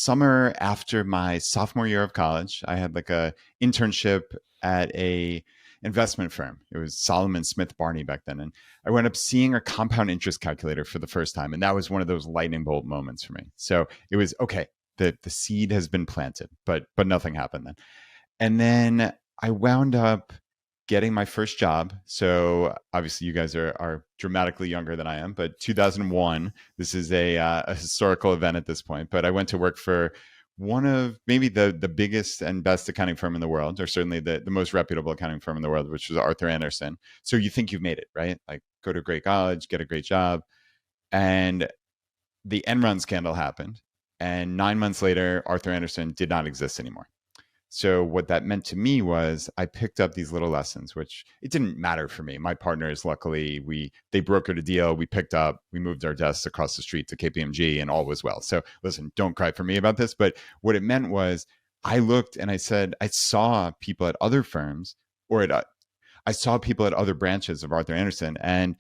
summer after my sophomore year of college, I had like a internship at a investment firm. It was Solomon Smith Barney back then. And I went up seeing a compound interest calculator for the first time. And that was one of those lightning bolt moments for me. So it was okay, the seed has been planted, but nothing happened then. And then I wound up getting my first job. So obviously, you guys are dramatically younger than I am, but 2001. This is a historical event at this point. But I went to work for one of maybe the biggest and best accounting firm in the world, or certainly the most reputable accounting firm in the world, which was Arthur Andersen. So you think you've made it, right? Like go to a great college, get a great job, and the Enron scandal happened. And 9 months later, Arthur Andersen did not exist anymore. So what that meant to me was I picked up these little lessons, which it didn't matter for me. My partners, luckily, they brokered a deal. We moved our desks across the street to KPMG, and all was well. So listen, don't cry for me about this. But what it meant was I looked and I said, I saw people at other firms I saw people at other branches of Arthur Andersen, and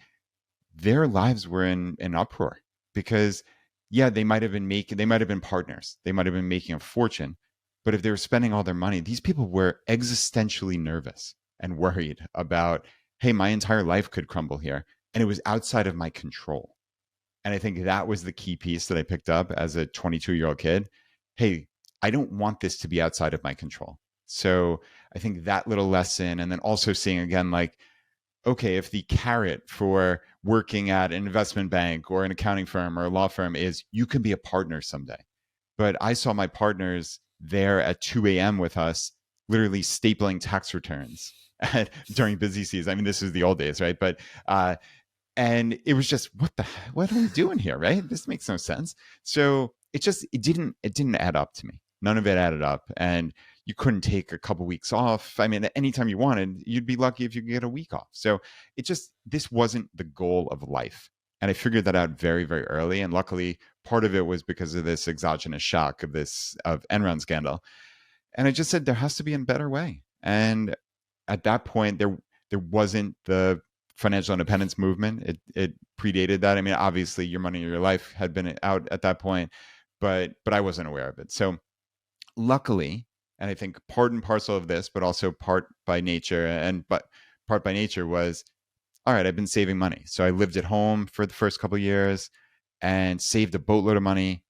their lives were in uproar because yeah, they might have been partners. They might have been making a fortune, but if they were spending all their money, these people were existentially nervous and worried about, hey, my entire life could crumble here. And it was outside of my control. And I think that was the key piece that I picked up as a 22-year-old kid. Hey, I don't want this to be outside of my control. So I think that little lesson, and then also seeing again, like, okay, if the carrot for working at an investment bank or an accounting firm or a law firm is you can be a partner someday. But I saw my partners there at 2 a.m. with us, literally stapling tax returns during busy season. I mean, this is the old days, right? But and it was just what are we doing here, right? This makes no sense. So it didn't add up to me. None of it added up, and you couldn't take a couple weeks off. I mean, anytime you wanted, you'd be lucky if you could get a week off. So this wasn't the goal of life. And I figured that out very, very early. And luckily, part of it was because of this exogenous shock of Enron scandal. And I just said there has to be a better way. And at that point, there wasn't the financial independence movement. It predated that. I mean, obviously, Your Money or Your Life had been out at that point, but I wasn't aware of it. So luckily, and I think part and parcel of this, but also part by nature, part by nature was, all right, I've been saving money. So I lived at home for the first couple of years and saved a boatload of money.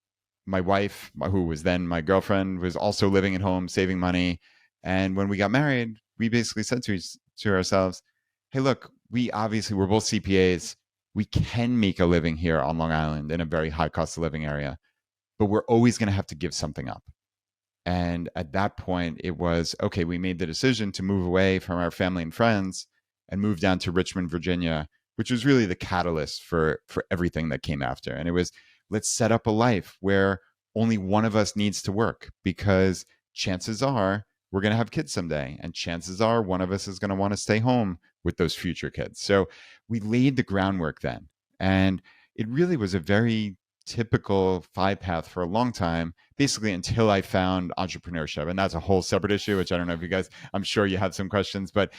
My wife, who was then my girlfriend, was also living at home, saving money. And when we got married, we basically said to ourselves, hey, look, we're both CPAs. We can make a living here on Long Island in a very high cost of living area, but we're always going to have to give something up. And at that point, it was, okay, we made the decision to move away from our family and friends and move down to Richmond, Virginia, which was really the catalyst for everything that came after. And it was, let's set up a life where only one of us needs to work, because chances are we're going to have kids someday. And chances are one of us is going to want to stay home with those future kids. So we laid the groundwork then. And it really was a very typical five path for a long time, basically until I found entrepreneurship. And that's a whole separate issue, which I don't know if you guys, I'm sure you have some questions, but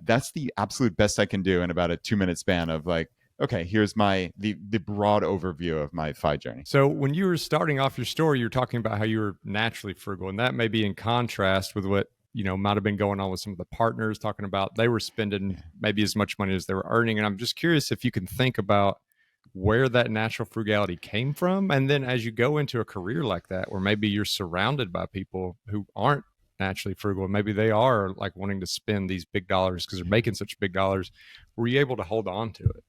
that's the absolute best I can do in about a 2-minute span of like, okay, here's the broad overview of my FI journey. So when you were starting off your story, you were talking about how you were naturally frugal, and that may be in contrast with what might have been going on with some of the partners, talking about they were spending maybe as much money as they were earning. And I'm just curious if you can think about where that natural frugality came from. And then as you go into a career like that, where maybe you're surrounded by people who aren't naturally frugal, and maybe they are like wanting to spend these big dollars because they're making such big dollars, were you able to hold on to it?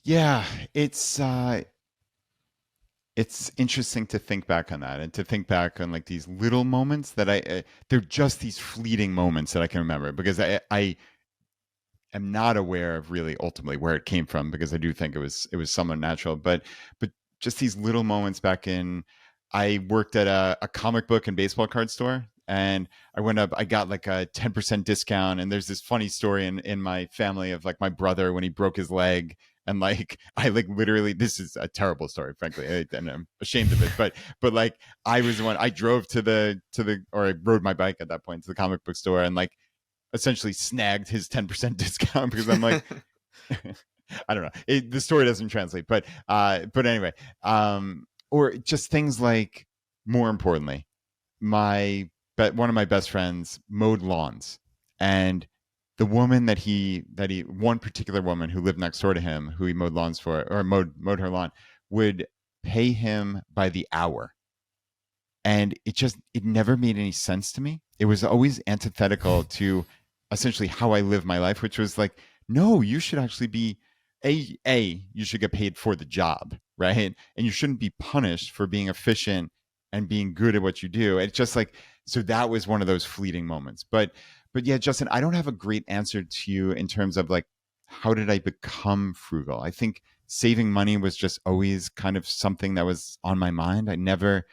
Yeah, it's interesting to think back on that, and to think back on like these little moments that they're just these fleeting moments that I can remember, because I am not aware of really ultimately where it came from, because I do think it was somewhat natural, but just these little moments back in, I worked at a comic book and baseball card store, and I got like a 10% discount. And there's this funny story in my family of like my brother when he broke his leg. And like, I like literally, this is a terrible story, frankly, and I'm ashamed of it. But like, I was the one, I drove or I rode my bike at that point to the comic book store, and like essentially snagged his 10% discount, because I'm like, I don't know. The story doesn't translate, but anyway, or just things like more importantly, one of my best friends mowed lawns, and the woman that he one particular woman who lived next door to him, who he mowed lawns for, or mowed her lawn, would pay him by the hour. And it never made any sense to me. It was always antithetical to essentially how I live my life, which was like, no, you should actually be you should get paid for the job, right? And you shouldn't be punished for being efficient and being good at what you do. It's just like, so that was one of those fleeting moments. But yeah, Justin, I don't have a great answer to you in terms of like, how did I become frugal? I think saving money was just always kind of something that was on my mind. I never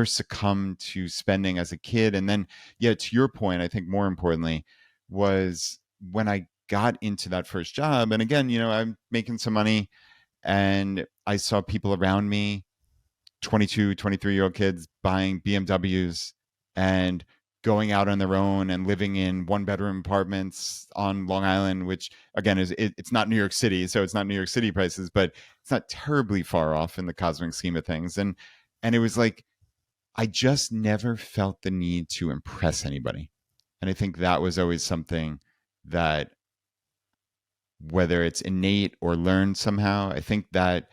succumbed to spending as a kid. And then, yeah, to your point, I think more importantly was when I got into that first job. And again, I'm making some money, and I saw people around me, 22, 23-year-old kids buying BMWs and going out on their own and living in one bedroom apartments on Long Island, which again it's not New York City, so it's not New York City prices, but it's not terribly far off in the cosmic scheme of things. And it was like, I just never felt the need to impress anybody. And I think that was always something that, whether it's innate or learned somehow, I think that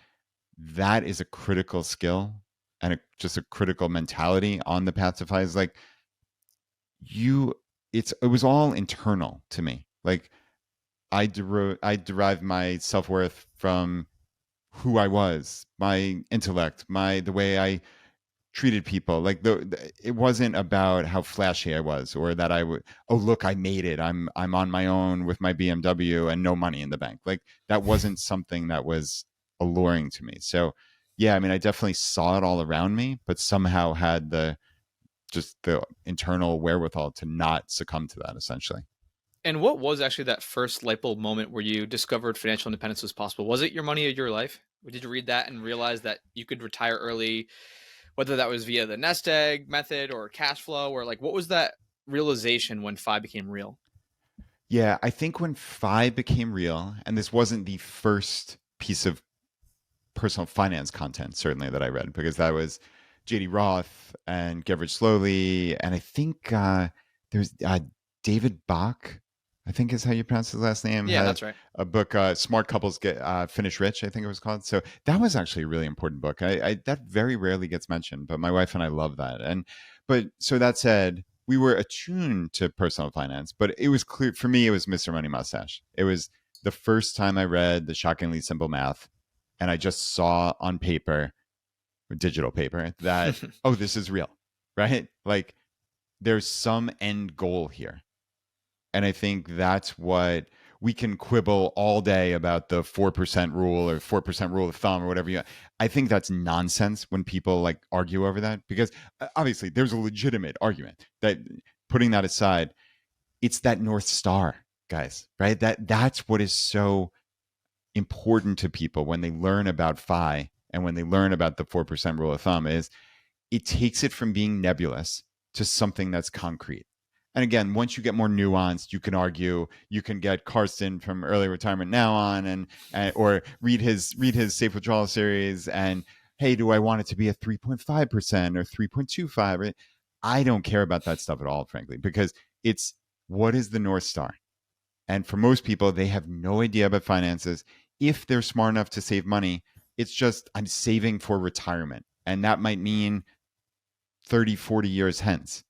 is a critical skill and just a critical mentality on the path to FI. Is like, it was all internal to me. Like, I derived my self-worth from who I was, my intellect, the way I treated people. Like, it wasn't about how flashy I was, or that I would, oh look, I made it, I'm on my own with my BMW and no money in the bank. Like, that wasn't something that was alluring to me. So yeah, I mean, I definitely saw it all around me, but somehow had the internal wherewithal to not succumb to that, essentially. And what was actually that first light bulb moment where you discovered financial independence was possible? Was it your money or your life? Or did you read that and realize that you could retire early, whether that was via the nest egg method or cash flow, or like what was that realization when FI became real? Yeah, I think when FI became real, and this wasn't the first piece of personal finance content, certainly, that I read, because that was JD Roth and Get Rich Slowly. And I think there's David Bach, I think is how you pronounce his last name, Yeah, had that's right. a book, Smart Couples Get Finish Rich, I think it was called. So that was actually a really important book. That very rarely gets mentioned, but my wife and I love that. But so that said, we were attuned to personal finance, but it was clear for me, it was Mr. Money Mustache. It was the first time I read The Shockingly Simple Math, and I just saw on paper, digital paper, that, oh, this is real, right? Like, there's some end goal here. And I think that's what we can quibble all day about, the 4% rule or 4% rule of thumb or whatever. I think that's nonsense when people like argue over that, because obviously there's a legitimate argument that, putting that aside, it's that North Star, guys, right? That's what is so important to people when they learn about FI and when they learn about the 4% rule of thumb, is it takes it from being nebulous to something that's concrete. And again, once you get more nuanced, you can argue, you can get Karsten from Early Retirement Now on, and or read his safe withdrawal series, and hey, do I want it to be a 3.5% or 3.25? I don't care about that stuff at all, frankly, because it's, what is the North Star? And for most people, they have no idea about finances. If they're smart enough to save money, it's just, I'm saving for retirement. And that might mean 30, 40 years hence.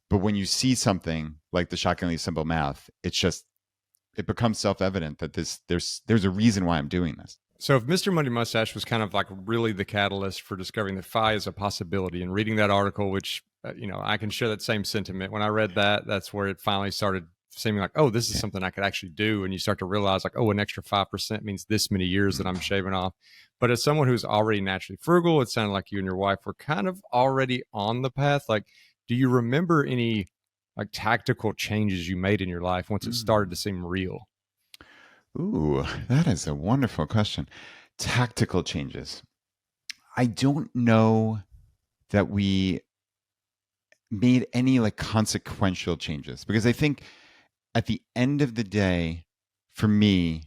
But when you see something like The Shockingly Simple Math, it becomes self-evident that there's a reason why I'm doing this. So if Mr. Money Mustache was kind of like really the catalyst for discovering that FI is a possibility, and reading that article, which, I can share that same sentiment. When I read that, that's where it finally started seeming like, oh, this is something I could actually do. And you start to realize like, oh, an extra 5% means this many years that I'm shaving off. But as someone who's already naturally frugal, it sounded like you and your wife were kind of already on the path. Like, do you remember any like tactical changes you made in your life once it started to seem real? Ooh, that is a wonderful question. Tactical changes. I don't know that we made any like consequential changes, because I think at the end of the day, for me,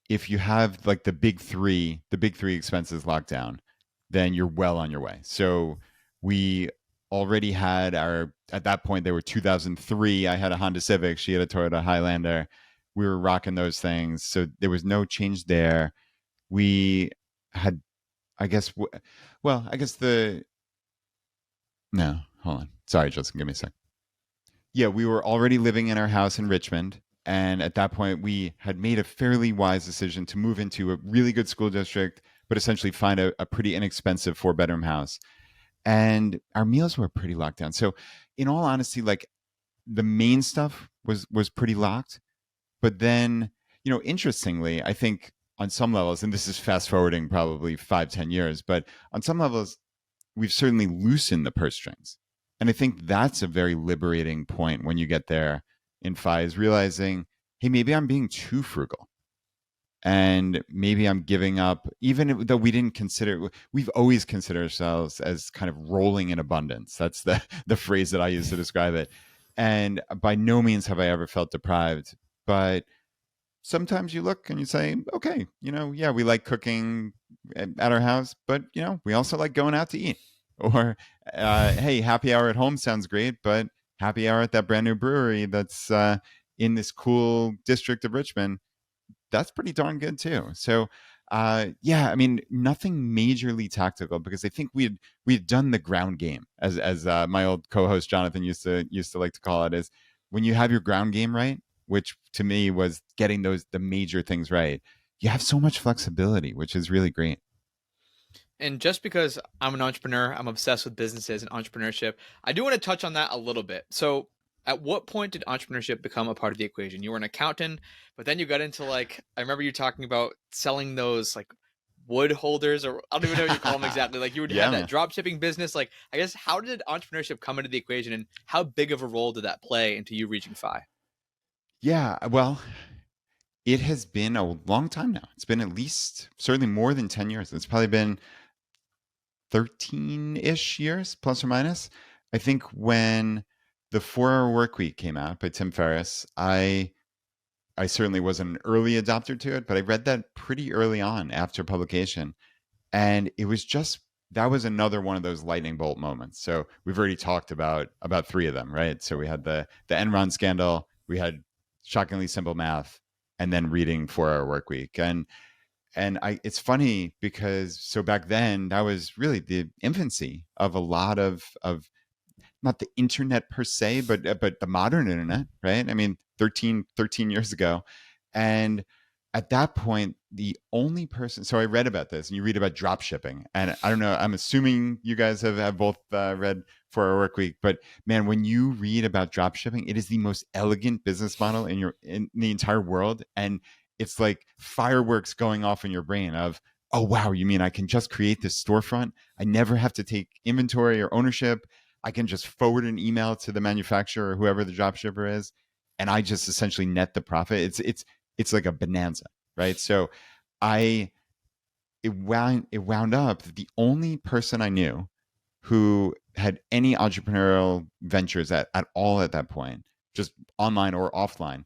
if you have like the big three expenses locked down, then you're well on your way. So We already had at that point, they were 2003. I had a Honda Civic. She had a Toyota Highlander. We were rocking those things. So there was no change there. We had, I guess, well, I guess no, hold on. Sorry, Justin, give me a sec. Yeah, we were already living in our house in Richmond. And at that point, we had made a fairly wise decision to move into a really good school district, but essentially find a pretty inexpensive 4-bedroom house. And our meals were pretty locked down. So, in all honesty, like the main stuff was pretty locked. But then, interestingly, I think on some levels, and this is fast forwarding probably 5-10 years, but on some levels, we've certainly loosened the purse strings. And I think that's a very liberating point when you get there in FI, is realizing, hey, maybe I'm being too frugal. And maybe I'm giving up, even though we've always considered ourselves as kind of rolling in abundance. That's the phrase that I use to describe it. And by no means have I ever felt deprived. But sometimes you look and you say, okay, yeah, we like cooking at our house, but we also like going out to eat. Or hey, happy hour at home sounds great, but happy hour at that brand new brewery that's in this cool district of Richmond, that's pretty darn good too. So yeah, I mean, nothing majorly tactical, because I think we had done the ground game, as my old co-host Jonathan used to like to call it, is when you have your ground game right, which to me was getting the major things right, you have so much flexibility, which is really great. And just because I'm an entrepreneur, I'm obsessed with businesses and entrepreneurship, I do want to touch on that a little bit. So, at what point did entrepreneurship become a part of the equation? You were an accountant, but then you got into, like, I remember you talking about selling those like wood holders, or I don't even know what you call them exactly. Like, you would Yeah, have that man. drop shipping business. Like, I guess, how did entrepreneurship come into the equation, and how big of a role did that play into you reaching FI? Yeah, well, it has been a long time now. It's been at least, certainly more than 10 years. It's probably been 13-ish years, plus or minus. I think when the 4-Hour Work Week came out by Tim Ferriss, I certainly wasn't an early adopter to it, but I read that pretty early on after publication. And it was just, that was another one of those lightning bolt moments. So we've already talked about 3 of them, right? So we had the Enron scandal, we had shockingly simple math, and then reading 4-Hour Work Week. And it's funny because so back then, that was really the infancy of a lot of not the internet per se, but the modern internet, right? I mean, 13 years ago. And at that point, the only person, so I read about this, and you read about drop shipping. And I don't know, I'm assuming you guys have both read 4-Hour Work Week, but man, when you read about drop shipping, it is the most elegant business model in the entire world. And it's like fireworks going off in your brain of, oh, wow, you mean I can just create this storefront? I never have to take inventory or ownership. I can just forward an email to the manufacturer or whoever the drop shipper is, and I just essentially net the profit. It's like a bonanza, right? So I it wound up that the only person I knew who had any entrepreneurial ventures at all at that point, just online or offline,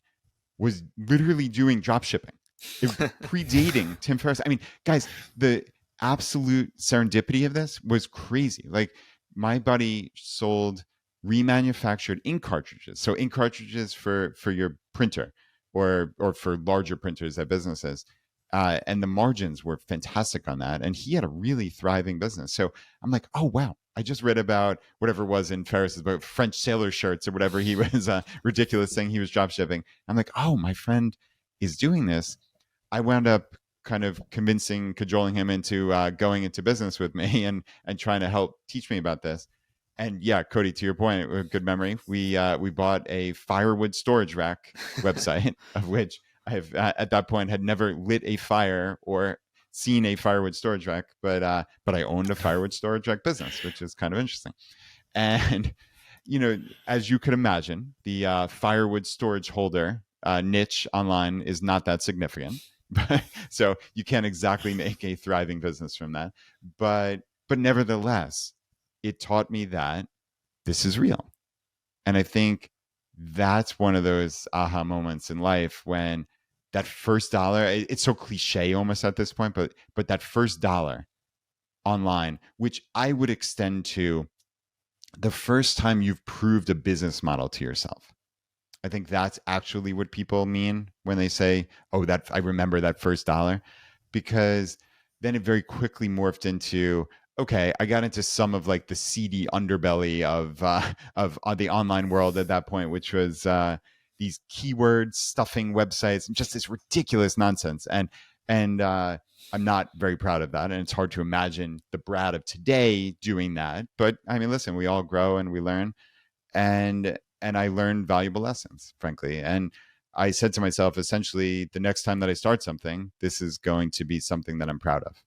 was literally doing drop shipping. It predating Tim Ferriss. I mean, guys, the absolute serendipity of this was crazy. Like, my buddy sold remanufactured ink cartridges. So ink cartridges for your printer, or for larger printers at businesses. And the margins were fantastic on that. And he had a really thriving business. So I'm like, oh, wow. I just read about whatever it was in Ferris's book, French sailor shirts or whatever he was, ridiculous thing he was drop shipping. I'm like, oh, my friend is doing this. I wound up kind of cajoling him into going into business with me and trying to help teach me about this. And yeah, Cody, to your point, good memory. We bought a firewood storage rack website, of which I have at that point had never lit a fire or seen a firewood storage rack, but I owned a firewood storage rack business, which is kind of interesting. And as you could imagine, the firewood storage holder niche online is not that significant. So you can't exactly make a thriving business from that. But nevertheless, it taught me that this is real. And I think that's one of those aha moments in life when that first dollar, it's so cliche almost at this point, but that first dollar online, which I would extend to the first time you've proved a business model to yourself. I think that's actually what people mean when they say, "Oh, that I remember that first dollar," because then it very quickly morphed into, okay, I got into some of like the seedy underbelly of the online world at that point, which was these keywords stuffing websites and just this ridiculous nonsense. And I'm not very proud of that, and it's hard to imagine the Brad of today doing that. But I mean, listen, we all grow and we learn, and I learned valuable lessons, frankly. And I said to myself, essentially, the next time that I start something, this is going to be something that I'm proud of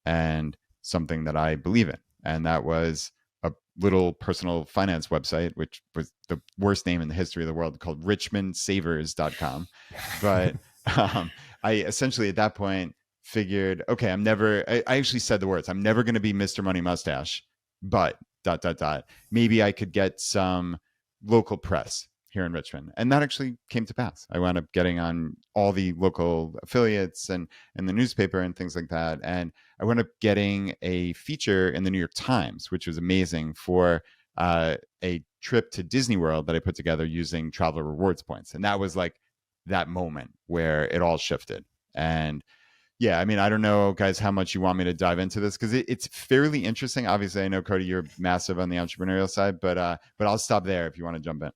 and something that I believe in. And that was a little personal finance website, which was the worst name in the history of the world, called richmondsavers.com. But I essentially at that point figured, okay, I actually said the words, I'm never going to be Mr. Money Mustache, but dot, dot, dot. Maybe I could get some local press here in Richmond. And that actually came to pass. I wound up getting on all the local affiliates and the newspaper and things like that. And I wound up getting a feature in the New York Times, which was amazing, for a trip to Disney World that I put together using traveler rewards points. And that was like that moment where it all shifted. And yeah, I mean, I don't know, guys, how much you want me to dive into this, because it's fairly interesting. Obviously, I know, Cody, you're massive on the entrepreneurial side, but I'll stop there if you want to jump in.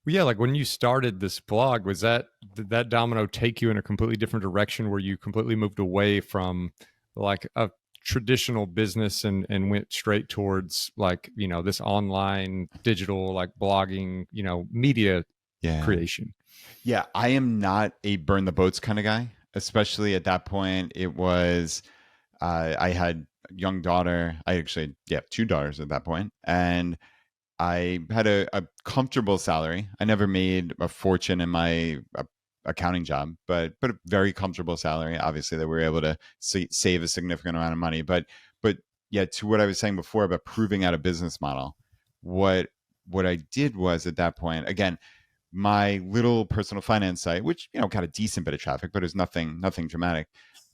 Well, yeah, like when you started this blog, did that domino take you in a completely different direction where you completely moved away from like a traditional business and went straight towards like, this online digital, like blogging, media Yeah. creation? Yeah, I am not a burn the boats kind of guy, especially at that point. It was, I had a young daughter. I actually, yeah, two daughters at that point. And I had a comfortable salary. I never made a fortune in my accounting job, but a very comfortable salary. Obviously, that we were able to save a significant amount of money. But yeah, to what I was saying before about proving out a business model, what I did was at that point, again, my little personal finance site, which got a decent bit of traffic, but it was nothing dramatic.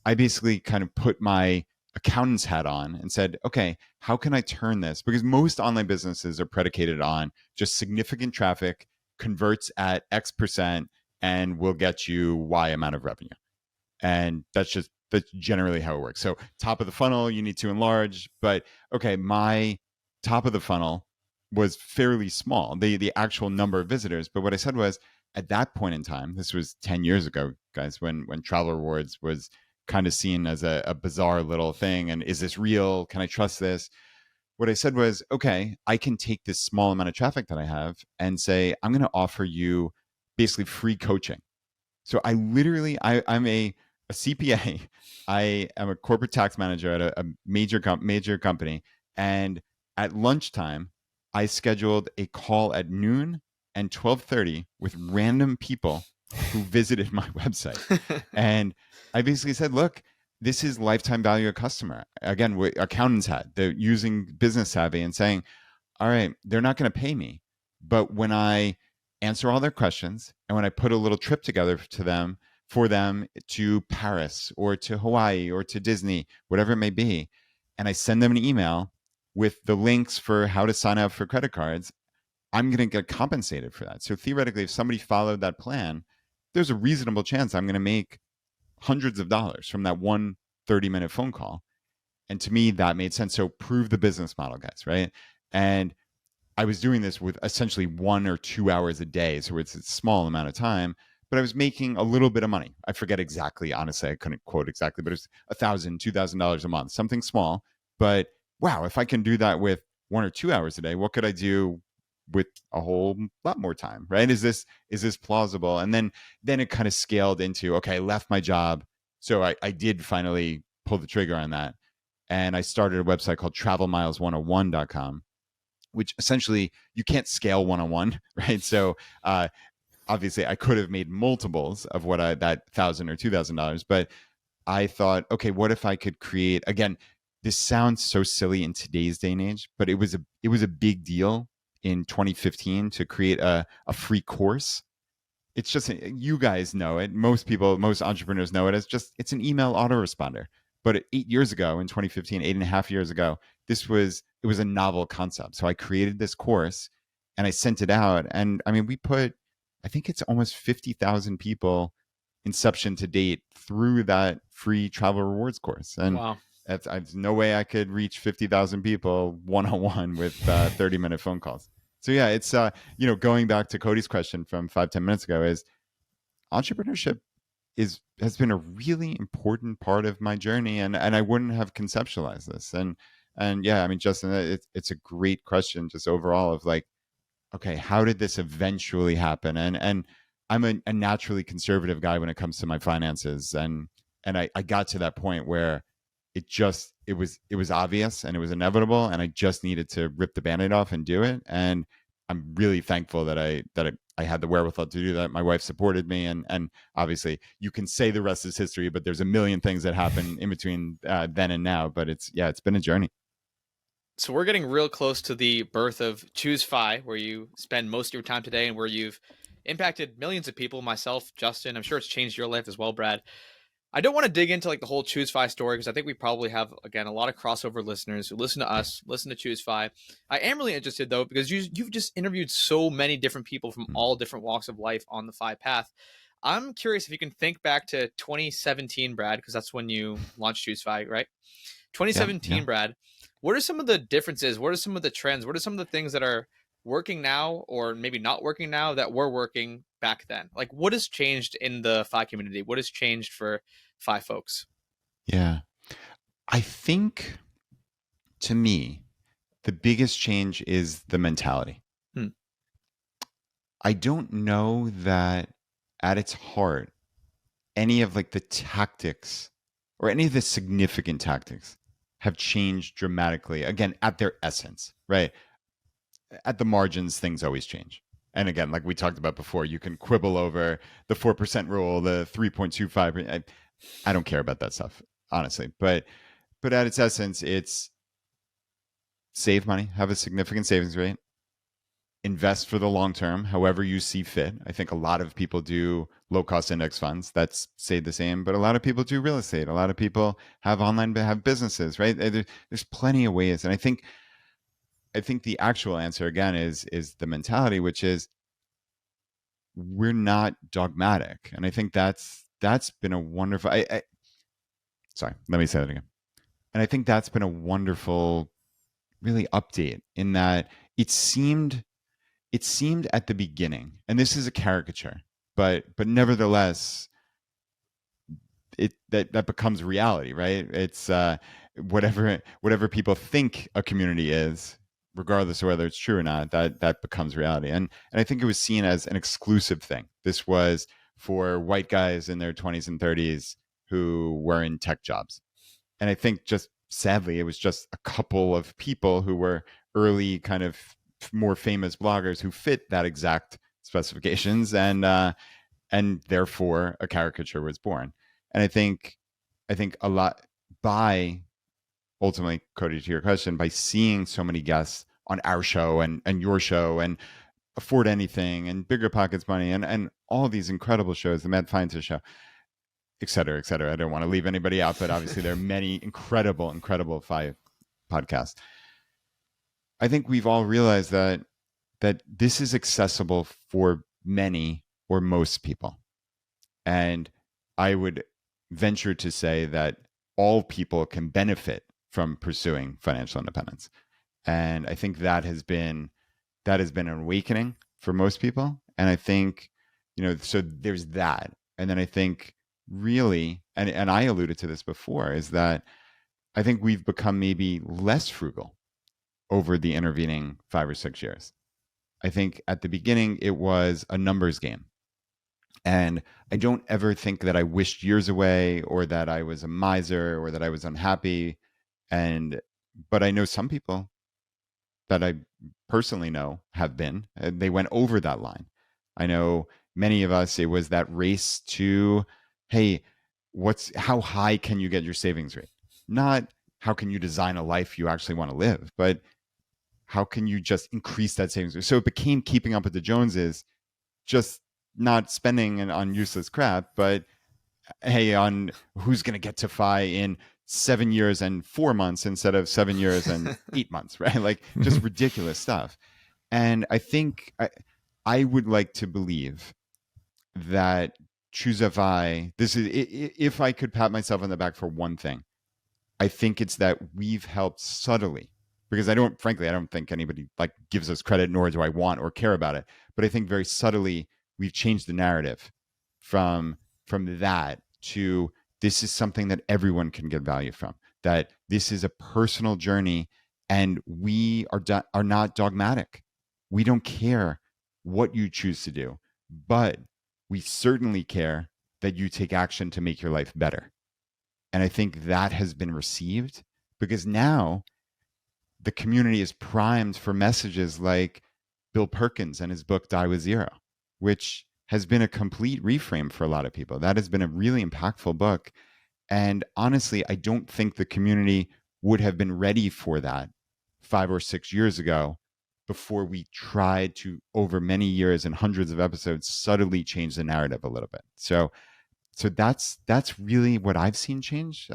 I basically kind of put my accountant's hat on and said, okay, how can I turn this? Because most online businesses are predicated on just significant traffic, converts at X%, and will get you Y amount of revenue. And that's generally how it works. So top of the funnel, you need to enlarge, but okay, my top of the funnel was fairly small, the actual number of visitors. But what I said was, at that point in time, this was 10 years ago, guys, when Travel Rewards was kind of seen as a bizarre little thing. And is this real? Can I trust this? What I said was, okay, I can take this small amount of traffic that I have and say, I'm going to offer you basically free coaching. So I'm a CPA. I am a corporate tax manager at a major company. And at lunchtime, I scheduled a call at noon and 12:30 with random people who visited my website. And I basically said, look, this is lifetime value of customer. Again, what accountants had, they're using business savvy and saying, all right, they're not going to pay me, but when I answer all their questions and when I put a little trip together for them to Paris or to Hawaii or to Disney, whatever it may be, and I send them an email with the links for how to sign up for credit cards, I'm going to get compensated for that. So theoretically, if somebody followed that plan, there's a reasonable chance I'm going to make hundreds of dollars from that one 30-minute phone call. And to me, that made sense. So prove the business model, guys, right? And I was doing this with essentially 1 or 2 hours a day. So it's a small amount of time, but I was making a little bit of money. I forget exactly, honestly, I couldn't quote exactly, but it was $1,000, $2,000 a month, something small. But wow, if I can do that with 1 or 2 hours a day, what could I do with a whole lot more time, right? Is this plausible? And then it kind of scaled into, okay, I left my job. So I did finally pull the trigger on that. And I started a website called travelmiles101.com, which essentially you can't scale one-on-one, right? So obviously I could have made multiples of what that $1,000 or $2,000, but I thought, okay, what if I could create, again, this sounds so silly in today's day and age, but it was a big deal in 2015 to create a free course. It's just, you guys know it. Most entrepreneurs know it as it's an email autoresponder. But 8 years ago, in 2015, 8.5 years ago, it was a novel concept. So I created this course and I sent it out. And I mean, I think it's almost 50,000 people inception to date through that free travel rewards course. And Wow. there's no way I could reach 50,000 people one-on-one with 30-minute phone calls. So yeah, it's, going back to Cody's question from 5-10 minutes ago, is entrepreneurship has been a really important part of my journey, and I wouldn't have conceptualized this. And yeah, I mean, Justin, it's a great question just overall of like, okay, how did this eventually happen? And I'm a naturally conservative guy when it comes to my finances, and I got to that point where it was obvious and it was inevitable, and I just needed to rip the band-aid off and do it. And I'm really thankful that I had the wherewithal to do that. My wife supported me, and obviously you can say the rest is history, but there's a million things that happen in between then and now. But it's been a journey. So we're getting real close to the birth of ChooseFI, where you spend most of your time today and where you've impacted millions of people, myself, Justin. I'm sure it's changed your life as well, Brad. I don't want to dig into like the whole ChooseFI story because I think we probably have, again, a lot of crossover listeners who listen to us, listen to ChooseFI. I am really interested though, because you've just interviewed so many different people from all different walks of life on the FI path. I'm curious if you can think back to 2017, Brad, because that's when you launched ChooseFI, right? 2017, Yeah. Brad, what are some of the differences? What are some of the trends? What are some of the things that are working now or maybe not working now that were working back then? Like, what has changed in the FI community? What has changed for FI folks? Yeah. I think, to me, the biggest change is the mentality. Hmm. I don't know that at its heart, any of like the tactics or any of the significant tactics have changed dramatically. Again, at their essence, right? At the margins, things always change. And again, like we talked about before, you can quibble over the 4% rule, the 3.25. I don't care about that stuff, honestly. But at its essence, it's save money, have a significant savings rate, invest for the long term, however you see fit. I think a lot of people do low cost index funds. That's stayed the same, but a lot of people do real estate. A lot of people have have businesses, right? There's plenty of ways. And I think the actual answer again is the mentality, which is we're not dogmatic. And I think that's been a wonderful sorry, let me say that again. And I think that's been a wonderful really update in that it seemed at the beginning, and this is a caricature, but nevertheless, that becomes reality, right? It's whatever people think a community is, regardless of whether it's true or not, that becomes reality. And I think it was seen as an exclusive thing. This was for white guys in their 20s and 30s who were in tech jobs. And I think just sadly, it was just a couple of people who were early kind of more famous bloggers who fit that exact specifications, and therefore a caricature was born. And I think a lot by ultimately, Cody, to your question, by seeing so many guests on our show and your show and Afford Anything and Bigger Pockets Money and all these incredible shows, the Mad Scientist Show, et cetera, et cetera. I don't want to leave anybody out, but obviously there are many incredible FI podcasts. I think we've all realized that this is accessible for many or most people. And I would venture to say that all people can benefit from pursuing financial independence. And I think that has been an awakening for most people. And I think, so there's that. And then I think really, and I alluded to this before, is that I think we've become maybe less frugal over the intervening 5 or 6 years. I think at the beginning it was a numbers game. And I don't ever think that I wished years away or that I was a miser or that I was unhappy. But I know some people that I personally know have been. They went over that line. I know many of us, it was that race to, hey, how high can you get your savings rate? Not how can you design a life you actually want to live, but how can you just increase that savings rate? So it became keeping up with the Joneses, just not spending on useless crap, but hey, on who's going to get to FI in 7 years and 4 months instead of 7 years and 8 months, right? Like just ridiculous stuff. And I think I would like to believe that ChooseFI, this is, if I could pat myself on the back for one thing, I think it's that we've helped subtly, because frankly, I don't think anybody like gives us credit, nor do I want or care about it. But I think very subtly we've changed the narrative from that to this is something that everyone can get value from. That this is a personal journey, and we are not dogmatic. We don't care what you choose to do, but we certainly care that you take action to make your life better. And I think that has been received because now the community is primed for messages like Bill Perkins and his book Die With Zero, which has been a complete reframe for a lot of people. That has been a really impactful book. And honestly, I don't think the community would have been ready for that 5 or 6 years ago, before we tried to, over many years and hundreds of episodes, subtly change the narrative a little bit. So that's really what I've seen change.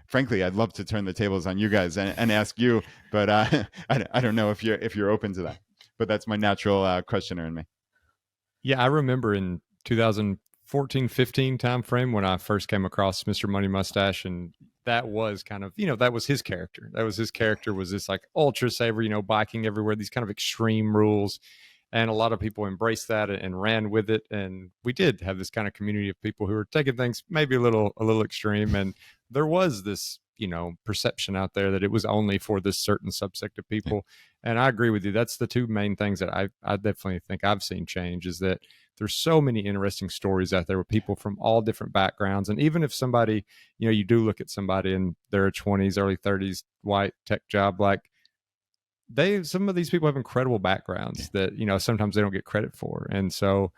Frankly, I'd love to turn the tables on you guys and ask you, but I don't know if you're open to that. But that's my natural questioner in me. Yeah, I remember in 2014, 15 timeframe when I first came across Mr. Money Mustache, and that was kind of, that was his character. Was this like ultra saver, biking everywhere, these kind of extreme rules. And a lot of people embraced that and ran with it. And we did have this kind of community of people who were taking things maybe a little extreme. And there was this, perception out there that it was only for this certain subsect of people. And I agree with you. That's the two main things that I definitely think I've seen change, is that there's so many interesting stories out there with people from all different backgrounds. And even if somebody, you do look at somebody in their 20s, early 30s, white tech job, like, some of these people have incredible backgrounds that, sometimes they don't get credit for. And so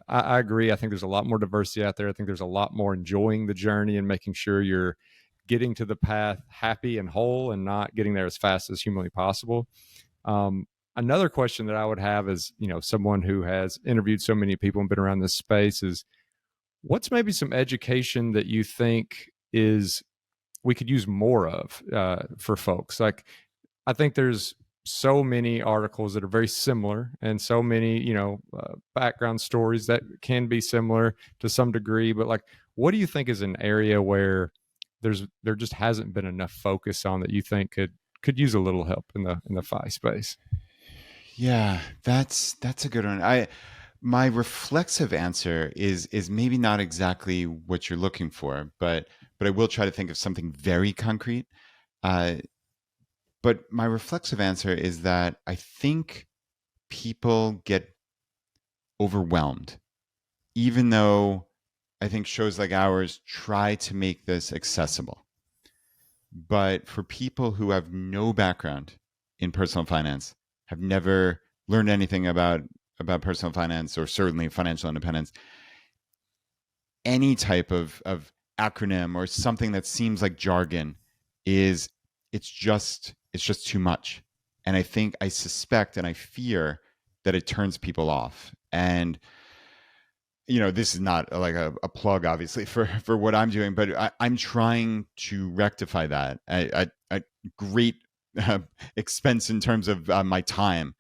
I agree. I think there's a lot more diversity out there. I think there's a lot more enjoying the journey and making sure you're getting to the path happy and whole and not getting there as fast as humanly possible. Another question that I would have is, someone who has interviewed so many people and been around this space, is what's maybe some education that you think we could use more of for folks? Like, I think there's so many articles that are very similar, and so many, background stories that can be similar to some degree. But like, what do you think is an area where there just hasn't been enough focus on that you think could use a little help in the FI space? Yeah, that's a good one. My reflexive answer is maybe not exactly what you're looking for, but I will try to think of something very concrete. But my reflexive answer is that I think people get overwhelmed, even though I think shows like ours try to make this accessible. But for people who have no background in personal finance, have never learned anything about personal finance, or certainly financial independence, any type of acronym or something that seems like jargon it's just too much. And I suspect and I fear that it turns people off. And this is not like a plug, obviously, for what I'm doing, but I'm trying to rectify that at great expense in terms of my time.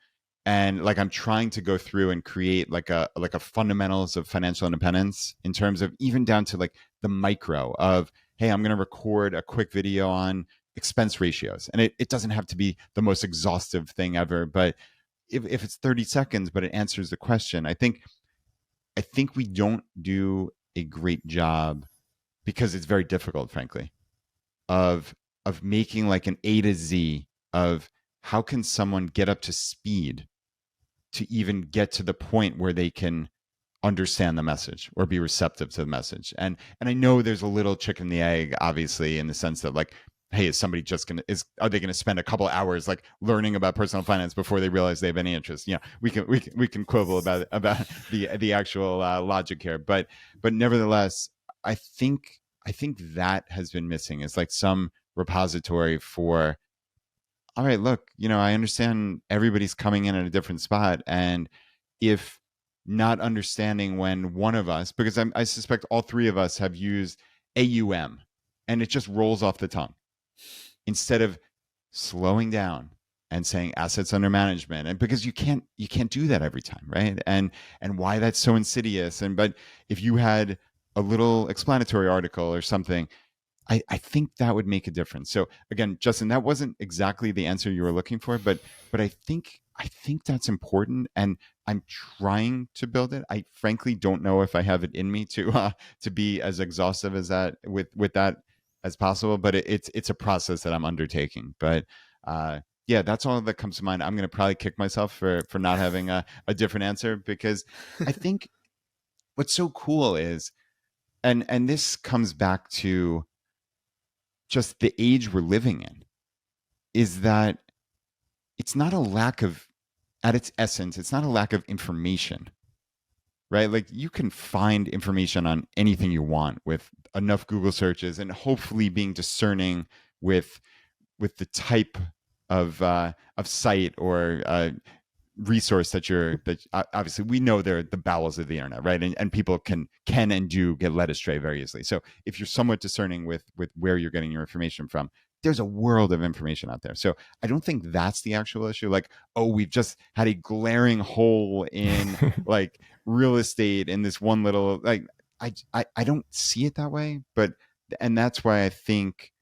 And like, I'm trying to go through and create like a fundamentals of financial independence, in terms of even down to like the micro of, hey, I'm going to record a quick video on expense ratios. And it doesn't have to be the most exhaustive thing ever, but if it's 30 seconds, but it answers the question, I think we don't do a great job, because it's very difficult, frankly, of making like an A to Z of how can someone get up to speed to even get to the point where they can understand the message or be receptive to the message. And I know there's a little chicken and the egg, obviously, in the sense that like, hey, is somebody are they gonna spend a couple hours like learning about personal finance before they realize they have any interest? We can quibble about the actual logic here, but nevertheless, I think that has been missing. It's like some repository for, all right, look, I understand everybody's coming in at a different spot, and if not understanding when one of us, because I suspect all three of us have used AUM, and it just rolls off the tongue. instead of slowing down and saying assets under management, and because you can't do that every time, right? And why that's so insidious. And but if you had a little explanatory article or something, I think that would make a difference. So again, Justin, that wasn't exactly the answer you were looking for, but I think that's important, and I'm trying to build it. I frankly don't know if I have it in me to be as exhaustive as that with that as possible, but it's a process that I'm undertaking. But yeah, that's all that comes to mind. I'm going to probably kick myself for not having a different answer, because I think what's so cool is, and this comes back to just the age we're living in, is that it's not a lack of, at its essence, it's not a lack of information, right? Like you can find information on anything you want with enough Google searches, and hopefully being discerning with the type of site or resource that obviously we know they're the bowels of the internet, right? And people can and do get led astray very easily. So if you're somewhat discerning with where you're getting your information from, there's a world of information out there. So I don't think that's the actual issue. Like, oh, we've just had a glaring hole in like real estate in this one little, like, I don't see it that way. But and that's why I think,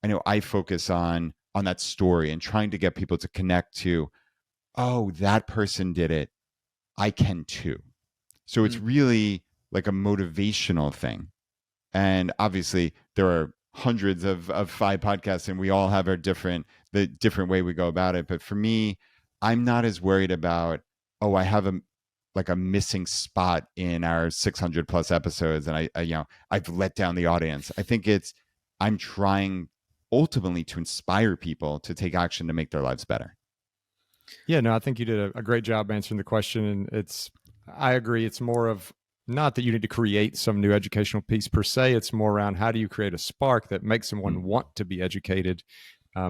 I know I focus on that story and trying to get people to connect to, oh, that person did it, I can too. So it's really like a motivational thing. And obviously there are hundreds of FI podcasts, and we all have the different way we go about it. But for me, I'm not as worried about, oh, I have a missing spot in our 600 plus episodes, and I've let down the audience. I think I'm trying ultimately to inspire people to take action to make their lives better. Yeah, no, I think you did a great job answering the question. And I agree. It's more of not that you need to create some new educational piece per se. It's more around how do you create a spark that makes someone want to be educated,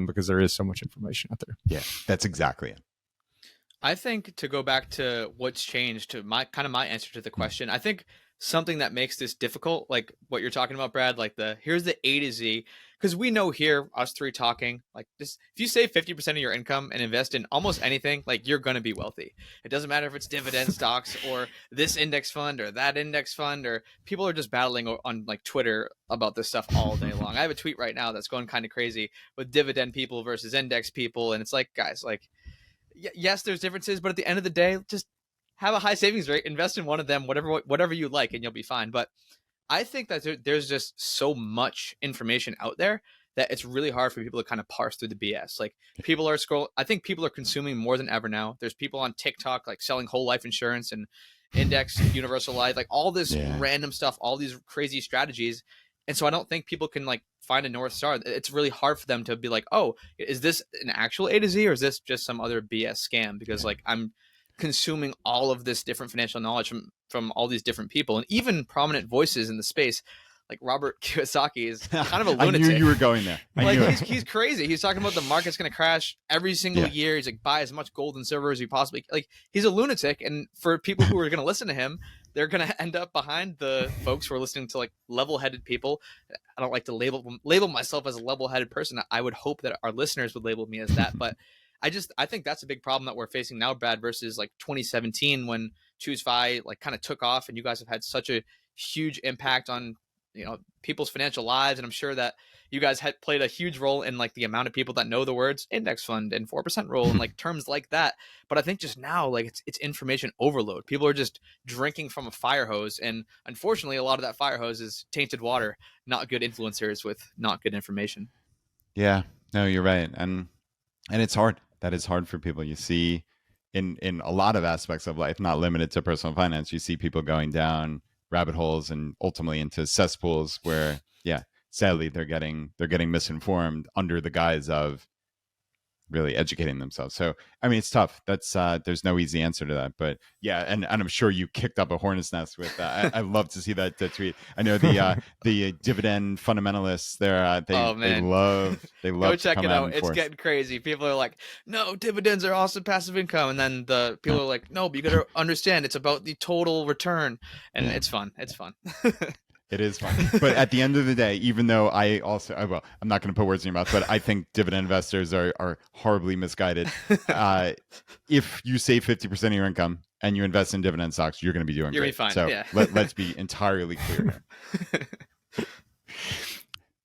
because there is so much information out there. Yeah, that's exactly it. I think, to go back to what's changed, to my answer to the question, I think something that makes this difficult, like what you're talking about, Brad, like here's the A to Z, because we know here, us three talking, like this, if you save 50% of your income and invest in almost anything, like you're going to be wealthy. It doesn't matter if it's dividend stocks or this index fund or that index fund, or people are just battling on like Twitter about this stuff all day long. I have a tweet right now that's going kind of crazy with dividend people versus index people. And it's like, guys, like, yes, there's differences, but at the end of the day, just have a high savings rate, invest in one of them, whatever you like, and you'll be fine. But I think that there's just so much information out there that it's really hard for people to kind of parse through the BS. Like people are I think people are consuming more than ever now. There's people on TikTok like selling whole life insurance and index universal life, like all this random stuff, all these crazy strategies. And so I don't think people can like find a North Star. It's really hard for them to be like, oh, is this an actual A to Z, or is this just some other BS scam? Because like I'm consuming all of this different financial knowledge from all these different people, and even prominent voices in the space. Like Robert Kiyosaki is kind of a lunatic. I knew you were going there. He's crazy. He's talking about the market's going to crash every single year. He's like, buy as much gold and silver as you possibly, like, he's a lunatic. And for people who are going to listen to him, they're going to end up behind the folks who are listening to like level-headed people. I don't like to label myself as a level-headed person. I would hope that our listeners would label me as that. But I think that's a big problem that we're facing now, Brad, versus like 2017 when ChooseFI like kind of took off, and you guys have had such a huge impact on people's financial lives. And I'm sure that you guys had played a huge role in like the amount of people that know the words index fund and 4% rule and like terms like that. But I think just now, like it's information overload. People are just drinking from a fire hose. And unfortunately, a lot of that fire hose is tainted water, not good influencers with not good information. Yeah, no, you're right. And it's hard. That is hard for people. You see in a lot of aspects of life, not limited to personal finance, you see people going down rabbit holes and ultimately into cesspools where, sadly they're getting misinformed under the guise of really educating themselves. So I mean, it's tough. That's there's no easy answer to that. But yeah, and I'm sure you kicked up a hornet's nest with I love to see that tweet. I know the dividend fundamentalists they love go check it out. It's force. Getting crazy. People are like, no, dividends are awesome passive income, and then the people are like, no, but you got to understand it's about the total return, and it's fun. It is fun. But at the end of the day, even though well, I'm not going to put words in your mouth, but I think dividend investors are horribly misguided. If you save 50% of your income and you invest in dividend stocks, you're going to be doing You're great. fine. So Yeah. let's be entirely clear here.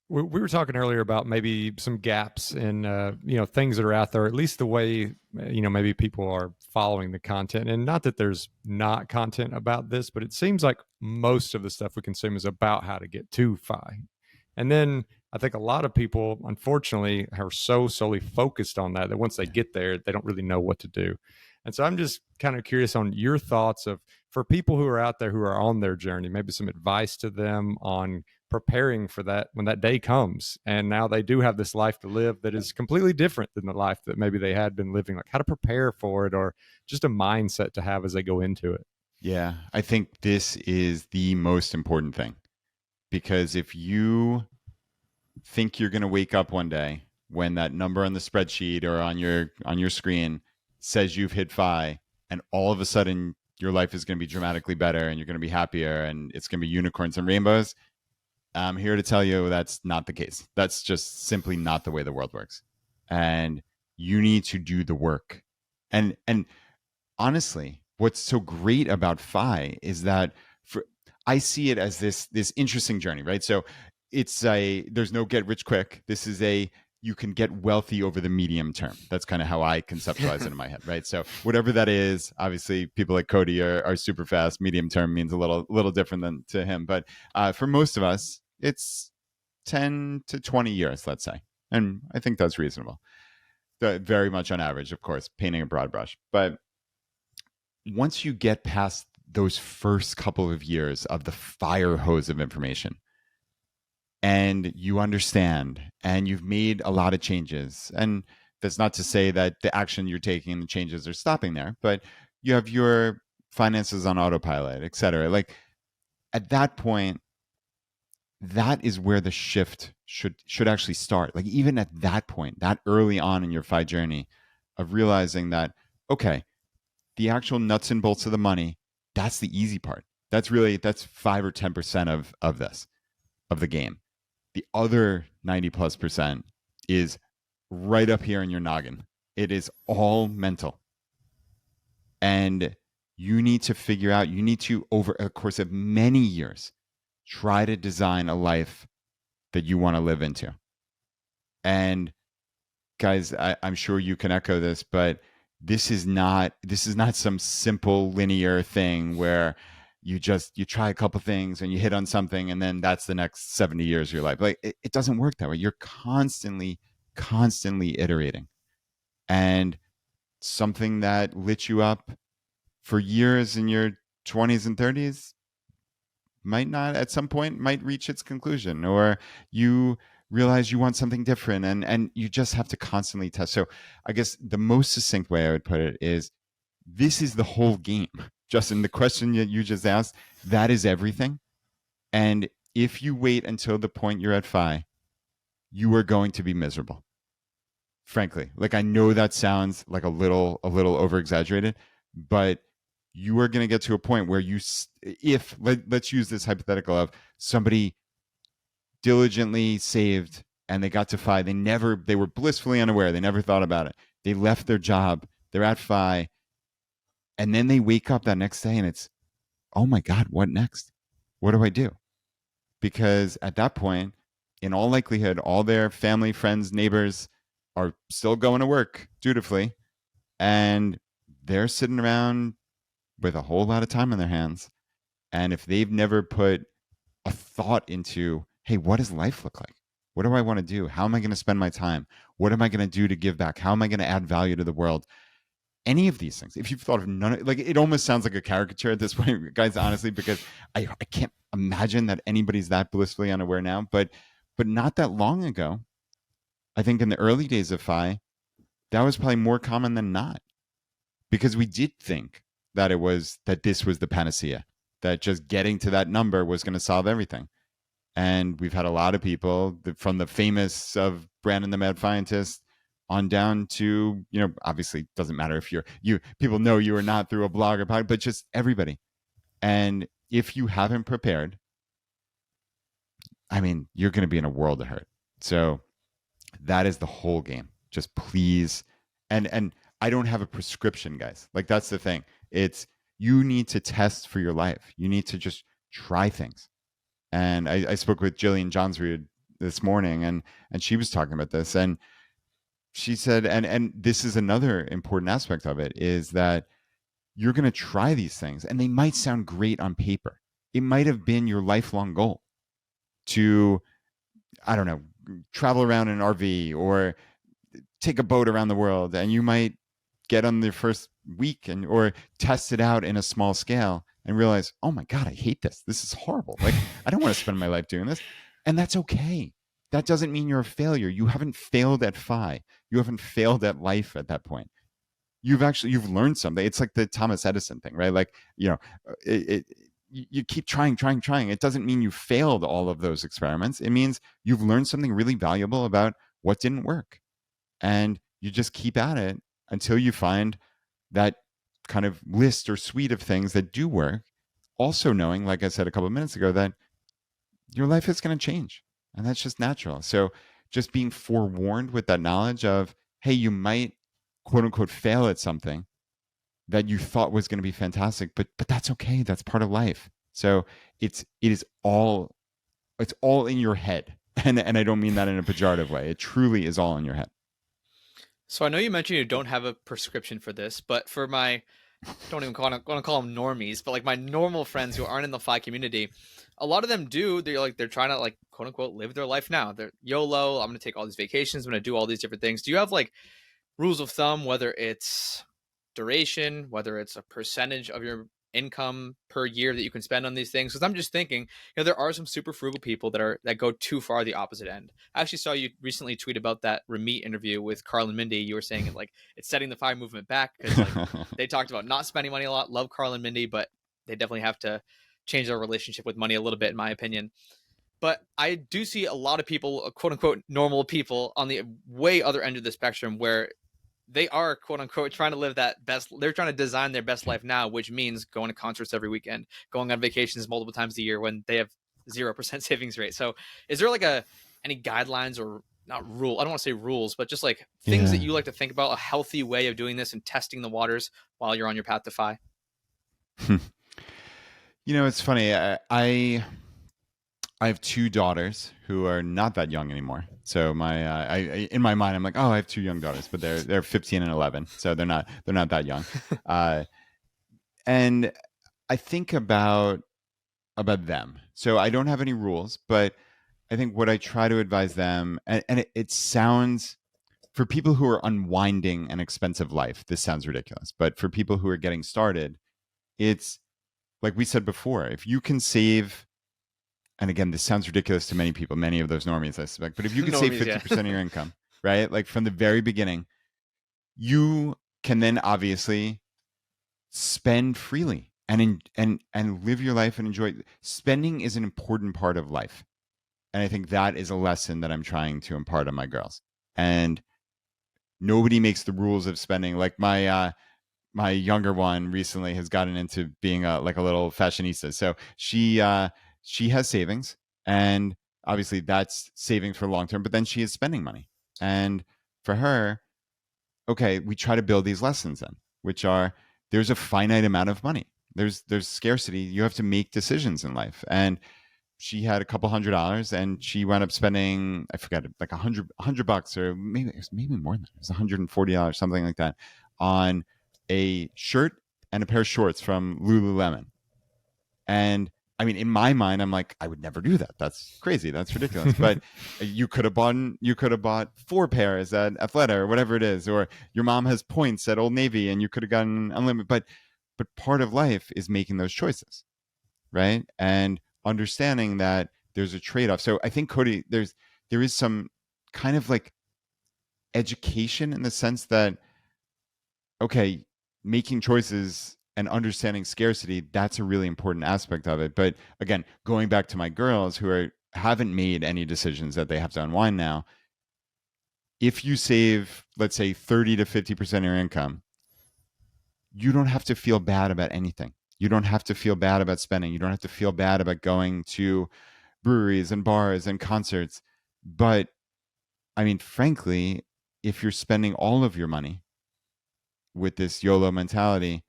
We were talking earlier about maybe some gaps in things that are out there, at least the way maybe people are following the content. And not that there's not content about this, but it seems like most of the stuff we consume is about how to get to FI. And then I think a lot of people, unfortunately, are so solely focused on that once they get there, they don't really know what to do. And so I'm just kind of curious on your thoughts for people who are out there who are on their journey, maybe some advice to them on preparing for that when that day comes. And now they do have this life to live that is completely different than the life that maybe they had been living, like how to prepare for it, or just a mindset to have as they go into it. Yeah, I think this is the most important thing, because if you think you're going to wake up one day when that number on the spreadsheet or on your screen says you've hit FI, and all of a sudden your life is going to be dramatically better and you're going to be happier and it's going to be unicorns and rainbows, I'm here to tell you that's not the case. That's just simply not the way the world works. And you need to do the work. And honestly, what's so great about FI is that I see it as this interesting journey, right? So there's no get rich quick. This is you can get wealthy over the medium term. That's kind of how I conceptualize it in my head, right? So whatever that is, obviously people like Cody are super fast. Medium term means a little different than to him. But for most of us, it's 10 to 20 years, let's say. And I think that's reasonable. Very much on average, of course, painting a broad brush. But once you get past those first couple of years of the fire hose of information, and you understand and you've made a lot of changes, and that's not to say that the action you're taking and the changes are stopping there, but you have your finances on autopilot, et cetera. Like at that point, that is where the shift should actually start. Like even at that point, that early on in your FI journey of realizing that, okay, the actual nuts and bolts of the money, that's the easy part. That's 5 or 10% of the game. The other 90+% is right up here in your noggin. It is all mental. And you need to figure out, you need to, over a course of many years, try to design a life that you want to live into. And guys, I'm sure you can echo this, but this is not some simple linear thing where you try a couple things and you hit on something and then that's the next 70 years of your life. Like it doesn't work that way. You're constantly iterating. And something that lit you up for years in your 20s and 30s might not, at some point, might reach its conclusion, or you realize you want something different, and you just have to constantly test. So I guess the most succinct way I would put it is, this is the whole game. Justin, the question that you just asked, that is everything. And if you wait until the point you're at FI, you are going to be miserable. Frankly, like I know that sounds like a little over exaggerated, but you are going to get to a point where let's use this hypothetical of somebody diligently saved and they got to FI. They were blissfully unaware. They never thought about it. They left their job. They're at FI. And then they wake up that next day and it's, oh my God, what next? What do I do? Because at that point, in all likelihood, all their family, friends, neighbors are still going to work dutifully. And they're sitting around with a whole lot of time on their hands. And if they've never put a thought into, hey, what does life look like? What do I want to do? How am I going to spend my time? What am I going to do to give back? How am I going to add value to the world? Any of these things, if you've thought of none of, like, it almost sounds like a caricature at this point, guys, honestly, because I can't imagine that anybody's that blissfully unaware now, but not that long ago, I think in the early days of FI, that was probably more common than not, because we did think that this was the panacea, that just getting to that number was going to solve everything. And we've had a lot of people from the famous of Brandon the Mad Scientist on down to, obviously doesn't matter if people know you or not through a blog or podcast, but just everybody. And if you haven't prepared, I mean, you're going to be in a world of hurt. So that is the whole game. Just please, and I don't have a prescription, guys. Like that's the thing. It's you need to test for your life. You need to just try things. And I spoke with Jillian Johnsrud this morning, and she was talking about this, and she said, and this is another important aspect of it is that you're going to try these things, and they might sound great on paper. It might have been your lifelong goal to, I don't know, travel around in an RV or take a boat around the world, and you might get on the first week and or test it out in a small scale and realize, oh my God, I hate this. This is horrible. Like I don't want to spend my life doing this. And that's okay. That doesn't mean you're a failure. You haven't failed at FI. You haven't failed at life at that point. You've learned something. It's like the Thomas Edison thing, right? Like, you keep trying. It doesn't mean you failed all of those experiments. It means you've learned something really valuable about what didn't work. And you just keep at it until you find that kind of list or suite of things that do work. Also knowing, like I said a couple of minutes ago, that your life is going to change. And that's just natural. So just being forewarned with that knowledge of, hey, you might quote unquote fail at something that you thought was going to be fantastic, but that's okay. That's part of life. So it's all in your head. And I don't mean that in a pejorative way. It truly is all in your head. So I know you mentioned you don't have a prescription for this, but for my, don't even want to call them normies, but like my normal friends who aren't in the FI community, a lot of them do. They're trying to like quote unquote live their life now. They're YOLO. I'm going to take all these vacations. I'm going to do all these different things. Do you have like rules of thumb, whether it's duration, whether it's a percentage of your income per year that you can spend on these things? Because I'm just thinking, there are some super frugal people that go too far the opposite end. I actually saw you recently tweet about that Ramit interview with Carl and Mindy. You were saying it like it's setting the FI movement back because like they talked about not spending money a lot. Love Carl and Mindy, but they definitely have to change their relationship with money a little bit, in my opinion. But I do see a lot of people, quote unquote, normal people on the way other end of the spectrum where they are quote unquote trying to live that best. They're trying to design their best life now, which means going to concerts every weekend, going on vacations multiple times a year when they have 0% savings rate. So is there like any guidelines or not rule? I don't want to say rules, but just like things that you like to think about, a healthy way of doing this and testing the waters while you're on your path to FI? It's funny. I have two daughters who are not that young anymore. So in my mind, I'm like, oh, I have two young daughters, but they're 15 and 11, so they're not that young. And I think about them. So I don't have any rules, but I think what I try to advise them, and it sounds, for people who are unwinding an expensive life, this sounds ridiculous, but for people who are getting started, it's like we said before, if you can save. And again, this sounds ridiculous to many people, many of those normies, I suspect. But if you can save 50% of your income, right? Like from the very beginning, you can then obviously spend freely and live your life and enjoy. Spending is an important part of life. And I think that is a lesson that I'm trying to impart on my girls. And nobody makes the rules of spending. Like my younger one recently has gotten into being a little fashionista. So she has savings, and obviously that's savings for long term, but then she is spending money. And for her, okay, we try to build these lessons in, which are there's a finite amount of money. There's scarcity. You have to make decisions in life. And she had a couple $100 and she wound up spending, I forget, like $100 or maybe more than that. It was $140, something like that, on a shirt and a pair of shorts from Lululemon. And I mean, in my mind, I'm like, I would never do that. That's crazy. That's ridiculous. But you could have bought 4 pairs at Athleta or whatever it is, or your mom has points at Old Navy and you could have gotten unlimited. But part of life is making those choices, right? And understanding that there's a trade-off. So I think, Cody, there is some kind of like education in the sense that, okay, making choices and understanding scarcity, that's a really important aspect of it. But again, going back to my girls who haven't made any decisions that they have to unwind now, if you save, let's say 30 to 50% of your income, you don't have to feel bad about anything. You don't have to feel bad about spending. You don't have to feel bad about going to breweries and bars and concerts. But I mean, frankly, if you're spending all of your money with this YOLO mentality,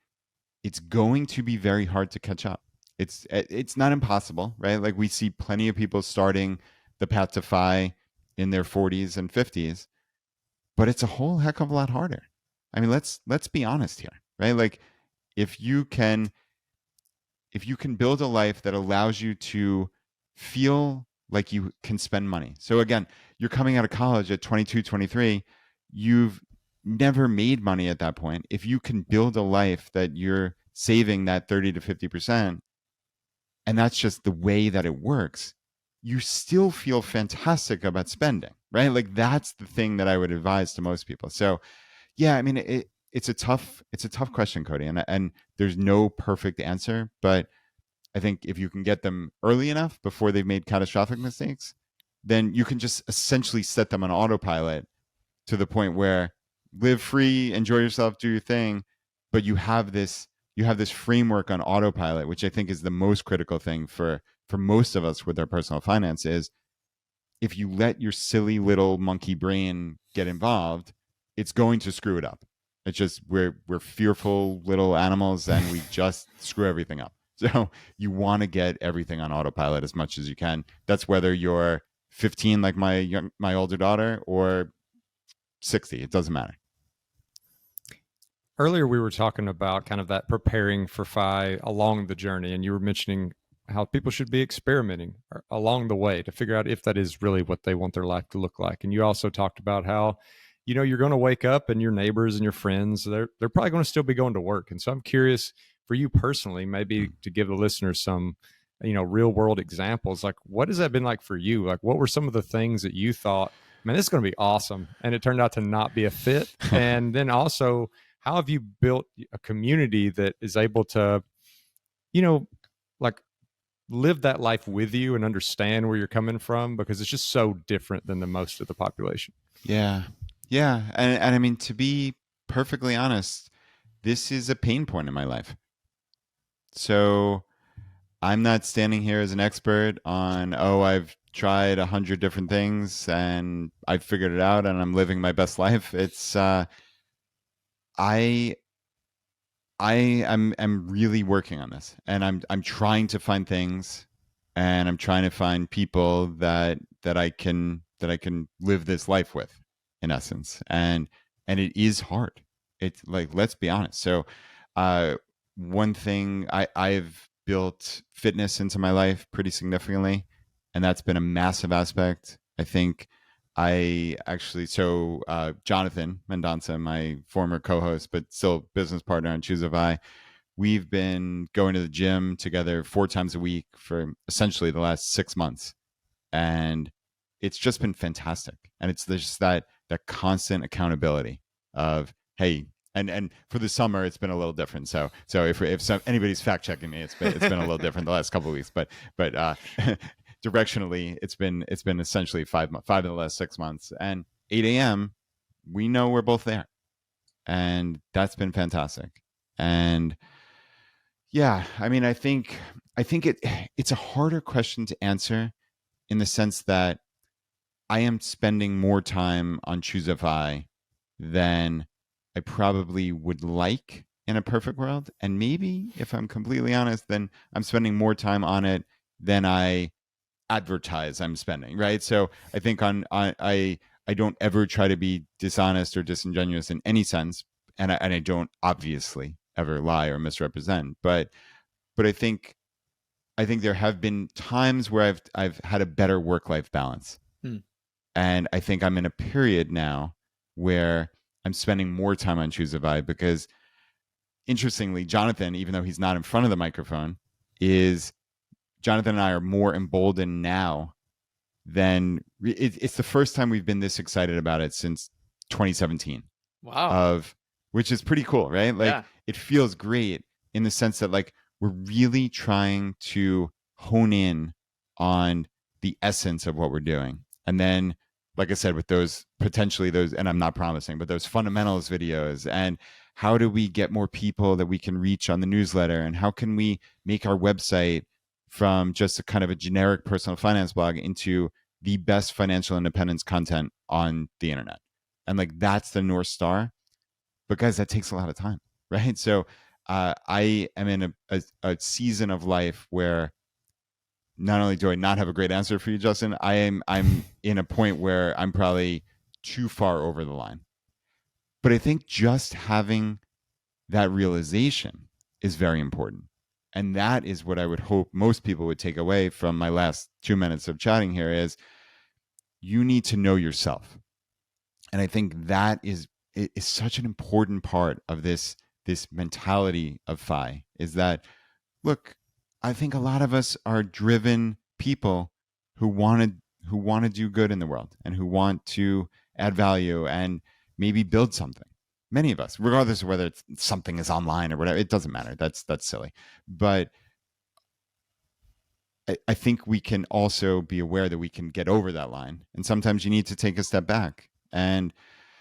it's going to be very hard to catch up. It's not impossible, right? Like we see plenty of people starting the path to FI in their 40s and 50s, but it's a whole heck of a lot harder. I mean, let's be honest here, right? Like if you can build a life that allows you to feel like you can spend money. So again, you're coming out of college at 22, 23, you've never made money at that point. If you can build a life that you're saving that 30 to 50%, and that's just the way that it works, you still feel fantastic about spending, right? Like that's the thing that I would advise to most people. So yeah, I mean, it's a tough question, Cody, and there's no perfect answer, but I think if you can get them early enough before they've made catastrophic mistakes, then you can just essentially set them on autopilot to the point where live free, enjoy yourself, do your thing, but you have this framework on autopilot, which I think is the most critical thing for most of us with our personal finance is if you let your silly little monkey brain get involved, it's going to screw it up. It's just we're fearful little animals and we just screw everything up. So you want to get everything on autopilot as much as you can. That's whether you're 15 like my older daughter or 60. It doesn't matter. Earlier, we were talking about kind of that preparing for FI along the journey, and you were mentioning how people should be experimenting along the way to figure out if that is really what they want their life to look like. And you also talked about how, you know, you're going to wake up and your neighbors and your friends, they're probably going to still be going to work. And so I'm curious for you personally, maybe to give the listeners some, you know, real world examples, like what has that been like for you? Like what were some of the things that you thought, man, this is going to be awesome, and it turned out to not be a fit? And then also, how have you built a community that is able to, you know, like live that life with you and understand where you're coming from, because it's just so different than the most of the population? Yeah. Yeah. And I mean, to be perfectly honest, this is a pain point in my life. So I'm not standing here as an expert on, oh, I've tried 100 different things and I've figured it out and I'm living my best life. It's, I am really working on this, and I'm trying to find things, and I'm trying to find people that I can live this life with, in essence, and it is hard. It's like, let's be honest. So, one thing I've built fitness into my life pretty significantly, and that's been a massive aspect. I think Jonathan Mendonça, my former co-host, but still business partner on ChooseFI, we've been going to the gym together 4 times a week for essentially the last 6 months. And it's just been fantastic. And it's just that constant accountability of, hey, and for the summer, it's been a little different. So if anybody's fact checking me, it's been a little different the last couple of weeks, but directionally, it's been essentially 5 of the last 6 months. And 8 a.m., we know we're both there, and that's been fantastic. And yeah, I mean, I think it's a harder question to answer in the sense that I am spending more time on ChooseFI than I probably would like in a perfect world. And maybe, if I'm completely honest, then I'm spending more time on it than I advertise I'm spending, right? So I think I don't ever try to be dishonest or disingenuous in any sense, and I don't obviously ever lie or misrepresent, but I think there have been times where I've had a better work-life balance. And I think I'm in a period now where I'm spending more time on ChooseFI because, interestingly, Jonathan, even though he's not in front of the microphone, Jonathan and I are more emboldened now than it's the first time we've been this excited about it since 2017. Wow. Which is pretty cool, right? Like, It feels great in the sense that, like, we're really trying to hone in on the essence of what we're doing. And then, like I said, with those, and I'm not promising, but those fundamentals videos, and how do we get more people that we can reach on the newsletter, and how can we make our website from just a kind of a generic personal finance blog into the best financial independence content on the internet. And like, that's the North Star. But guys, that takes a lot of time, right? So I am in a season of life where not only do I not have a great answer for you, Justin, I'm in a point where I'm probably too far over the line. But I think just having that realization is very important. And that is what I would hope most people would take away from my last 2 minutes of chatting here is you need to know yourself. And I think that is such an important part of this mentality of FI is that, look, I think a lot of us are driven people who want to do good in the world and who want to add value and maybe build something. Many of us, regardless of whether it's something is online or whatever, it doesn't matter. That's silly. But I think we can also be aware that we can get over that line. And sometimes you need to take a step back. And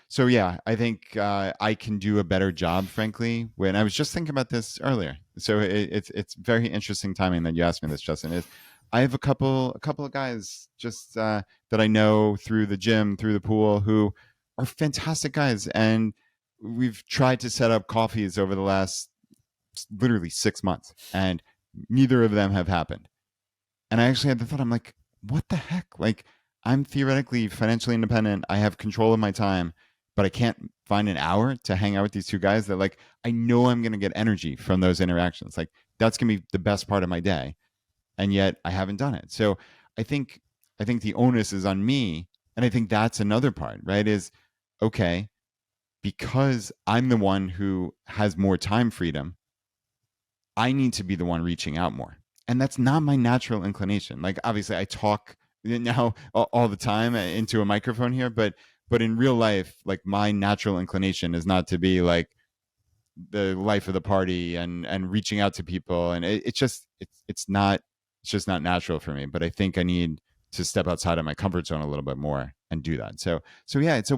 so, yeah, I think I can do a better job, frankly, when I was just thinking about this earlier. So it's very interesting timing that you asked me this, Justin. Is I have a couple of guys just that I know through the gym, through the pool, who are fantastic guys. And we've tried to set up coffees over the last literally 6 months, and neither of them have happened. And I actually had the thought, I'm like, what the heck? Like, I'm theoretically financially independent. I have control of my time, but I can't find an hour to hang out with these two guys that, like, I know I'm going to get energy from those interactions. Like, that's going to be the best part of my day. And yet I haven't done it. So I think the onus is on me. And I think that's another part, right? Is, okay, because I'm the one who has more time freedom, I need to be the one reaching out more. And that's not my natural inclination. Like, obviously I talk now all the time into a microphone here, but in real life, like, my natural inclination is not to be like the life of the party and reaching out to people. And it's just not natural for me. But I think I need to step outside of my comfort zone a little bit more and do that. So yeah, it's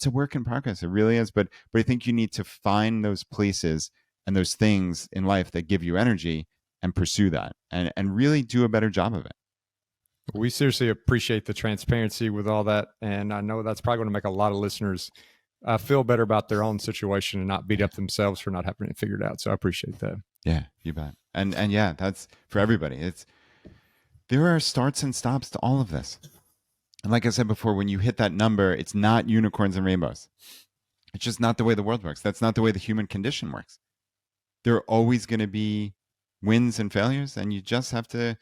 a work in progress. It really is. But I think you need to find those places and those things in life that give you energy and pursue that and really do a better job of it. We seriously appreciate the transparency with all that. And I know that's probably going to make a lot of listeners feel better about their own situation and not beat up themselves for not having it figured out. So I appreciate that. Yeah, you bet. And yeah, that's for everybody. There are starts and stops to all of this. And like I said before, when you hit that number, it's not unicorns and rainbows. It's just not the way the world works. That's not the way the human condition works. There are always going to be wins and failures, and you just have to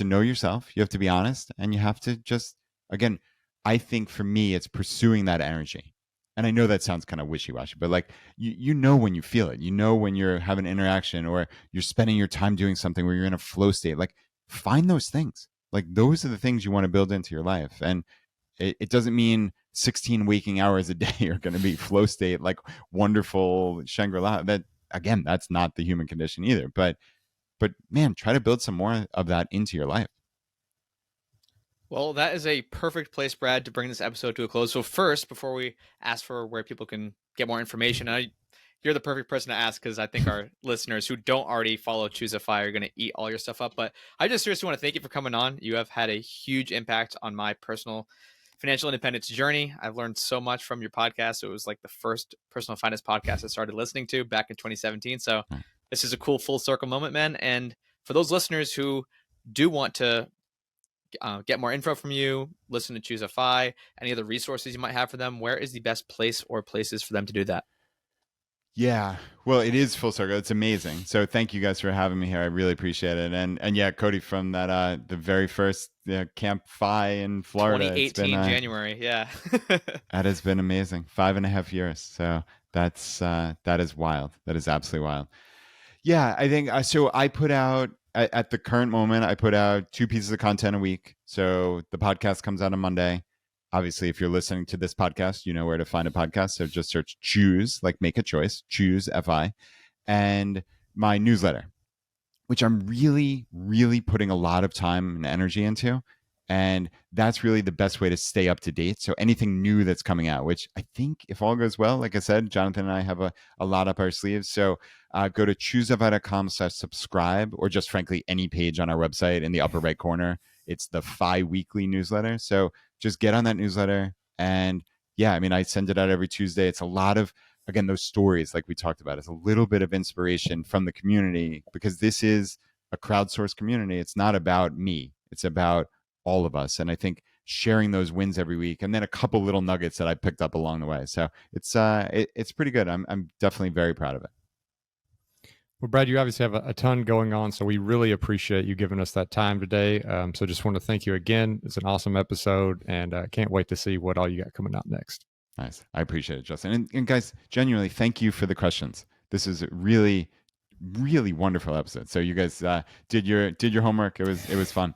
know yourself. You have to be honest, and you have to just, again, I think for me, it's pursuing that energy. And I know that sounds kind of wishy-washy, but like, you know when you feel it. You know when you're having an interaction or you're spending your time doing something where you're in a flow state. Like, find those things. Like, those are the things you want to build into your life. And it doesn't mean 16 waking hours a day are going to be flow state, like wonderful Shangri-La. That, again, that's not the human condition either. But man, try to build some more of that into your life. Well, that is a perfect place, Brad, to bring this episode to a close. So first, before we ask for where people can get more information, you're the perfect person to ask, because I think our listeners who don't already follow ChooseFI are going to eat all your stuff up. But I just seriously want to thank you for coming on. You have had a huge impact on my personal financial independence journey. I've learned so much from your podcast. It was like the first personal finance podcast I started listening to back in 2017. So this is a cool full circle moment, man. And for those listeners who do want to get more info from you, listen to ChooseFI, any other resources you might have for them, where is the best place or places for them to do that? Yeah, well, it is full circle. It's amazing. So thank you guys for having me here. I really appreciate it. And yeah, Cody, from that the very first Camp FI in Florida, 2018 January. Yeah, that has been amazing. 5.5 years. So that is wild. That is absolutely wild. Yeah, I think so. I put out at the current moment, I put out 2 pieces of content a week. So the podcast comes out on Monday. Obviously, if you're listening to this podcast, you know where to find a podcast. So just search Choose, like make a choice, ChooseFI, and my newsletter, which I'm really, really putting a lot of time and energy into. And that's really the best way to stay up to date. So anything new that's coming out, which I think if all goes well, like I said, Jonathan and I have a lot up our sleeves. So go to choosefi.com/subscribe, or just frankly, any page on our website in the upper right corner. It's the FI weekly newsletter. So just get on that newsletter. And yeah, I mean, I send it out every Tuesday. It's a lot of, again, those stories like we talked about. It's a little bit of inspiration from the community, because this is a crowdsourced community. It's not about me. It's about all of us. And I think sharing those wins every week, and then a couple little nuggets that I picked up along the way. So it's pretty good. I'm definitely very proud of it. Well, Brad, you obviously have a ton going on, so we really appreciate you giving us that time today. So just want to thank you again. It's an awesome episode, and can't wait to see what all you got coming out next. Nice. I appreciate it, Justin. And guys, genuinely, thank you for the questions. This is a really, really wonderful episode. So you guys did your homework. It was fun.